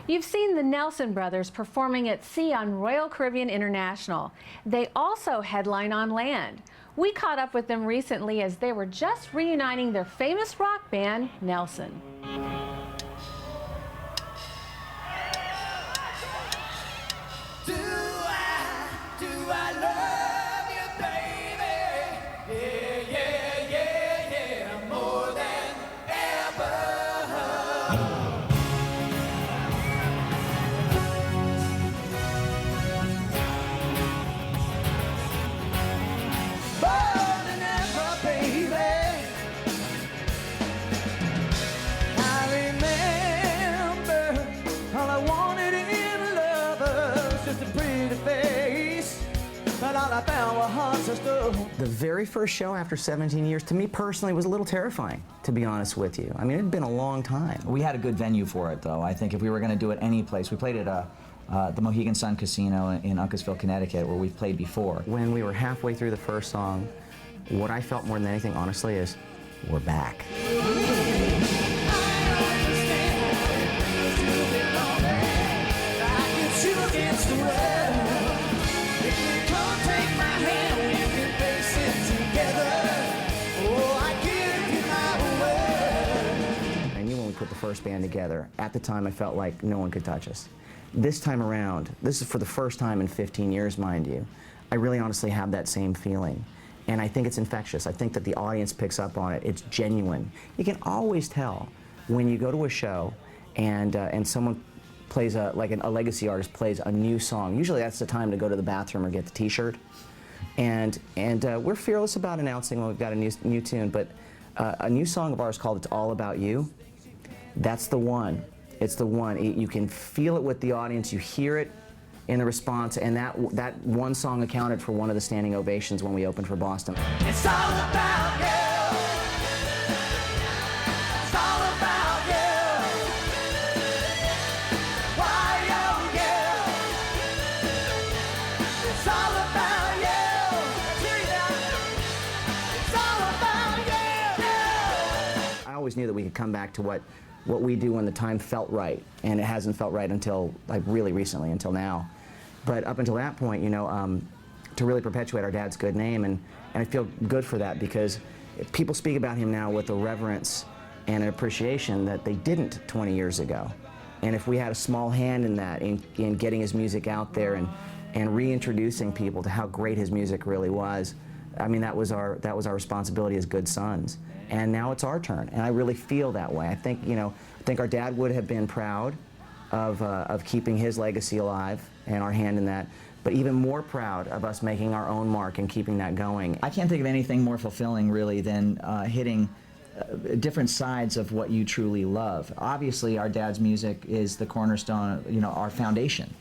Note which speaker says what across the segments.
Speaker 1: You've seen the Nelson brothers performing at sea on Royal Caribbean International. They also headline on land. We caught up with them recently as they were just reuniting their famous rock band, Nelson.
Speaker 2: Do I love you, baby? Yeah, yeah, yeah, yeah, more than ever. More than ever, baby. I remember all I wanted in love was just a pretty face. But all I found were hearts of stone.
Speaker 3: The very first show after 17 years, to me personally, was a little terrifying, to be honest with you. I mean, it had been a long time.
Speaker 4: We had a good venue for it, though. I think if we were going to do it any place, we played at the Mohegan Sun Casino in Uncasville, Connecticut, where we've played before.
Speaker 3: When we were halfway through the first song, what I felt more than anything, honestly, is we're back. Put the first band together. At the time, I felt like no one could touch us. This time around, this is for the first time in 15 years, mind you, I really honestly have that same feeling. And I think it's infectious. I think that the audience picks up on it. It's genuine. You can always tell when you go to a show and someone plays a legacy artist plays a new song. Usually that's the time to go to the bathroom or get the t-shirt. And we're fearless about announcing when we've got a new tune, but a new song of ours called It's All About You. That's the one. It's the one. You can feel it with the audience. You hear it in the response, and that one song accounted for one of the standing ovations when we opened for Boston.
Speaker 2: It's all about you. It's all about you. Why, oh, you. It's all about you. It's all about you.
Speaker 3: I always knew that we could come back to what we do when the time felt right, and it hasn't felt right until, like, really recently, until now. But up until that point, you know, to really perpetuate our dad's good name, and I feel good for that, because people speak about him now with a reverence and an appreciation that they didn't 20 years ago. And if we had a small hand in that, in getting his music out there and reintroducing people to how great his music really was, I mean, that was our responsibility as good sons. And now it's our turn, and I really feel that way. I think, you know, our dad would have been proud of keeping his legacy alive and our hand in that, but even more proud of us making our own mark and keeping that going.
Speaker 4: I can't think of anything more fulfilling, really, than hitting different sides of what you truly love. Obviously, our dad's music is the cornerstone, you know, our foundation,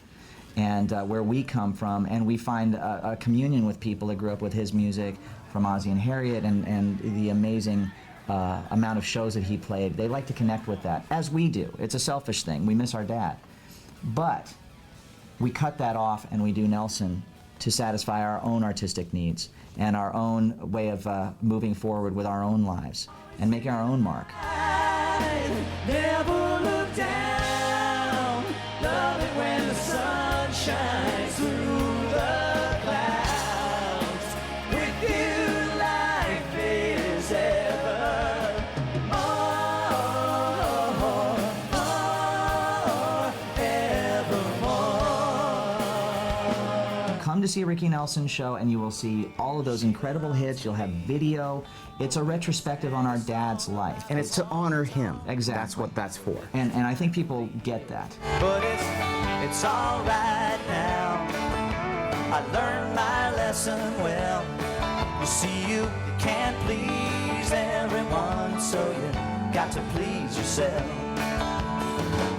Speaker 4: and where we come from, and we find a communion with people that grew up with his music, from Ozzie and Harriet, and the amazing amount of shows that he played. They like to connect with that, as we do. It's a selfish thing. We miss our dad. But we cut that off and we do Nelson to satisfy our own artistic needs and our own way of moving forward with our own lives and making our own mark.
Speaker 2: I never look down, love it when the sun shines through the clouds. With you, life is ever evermore.
Speaker 4: Come to see a Ricky Nelson show and you will see all of those incredible hits. You'll have video. It's a retrospective on our dad's life.
Speaker 3: And it's to honor him.
Speaker 4: Exactly.
Speaker 3: That's what that's for.
Speaker 4: And I think people get that.
Speaker 2: But it's all right now. I learned my lesson well. You see, you can't please everyone, so you got to please yourself.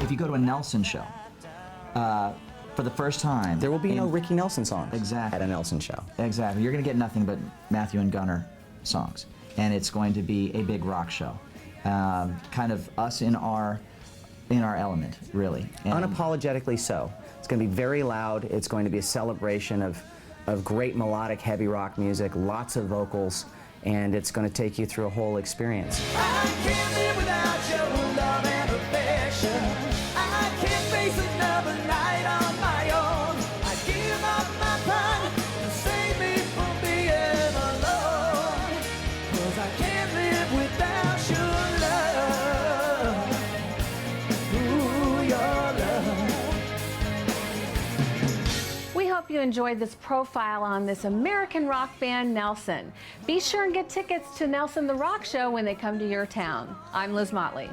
Speaker 4: If you go to a Nelson show, for the first time,
Speaker 3: There will be no Ricky Nelson songs
Speaker 4: Exactly.
Speaker 3: at a Nelson show.
Speaker 4: Exactly. You're going to get nothing but Matthew and Gunnar songs. And it's going to be a big rock show. Kind of us in our element, really. And
Speaker 3: Unapologetically so. It's going to be very loud. It's going to be a celebration of great melodic heavy rock music, lots of vocals, and it's going to take you through a whole experience.
Speaker 2: I can't live without your love and affection. I can't face
Speaker 1: you enjoyed this profile on this American rock band, Nelson. Be sure and get tickets to Nelson the Rock Show when they come to your town. I'm Liz Motley.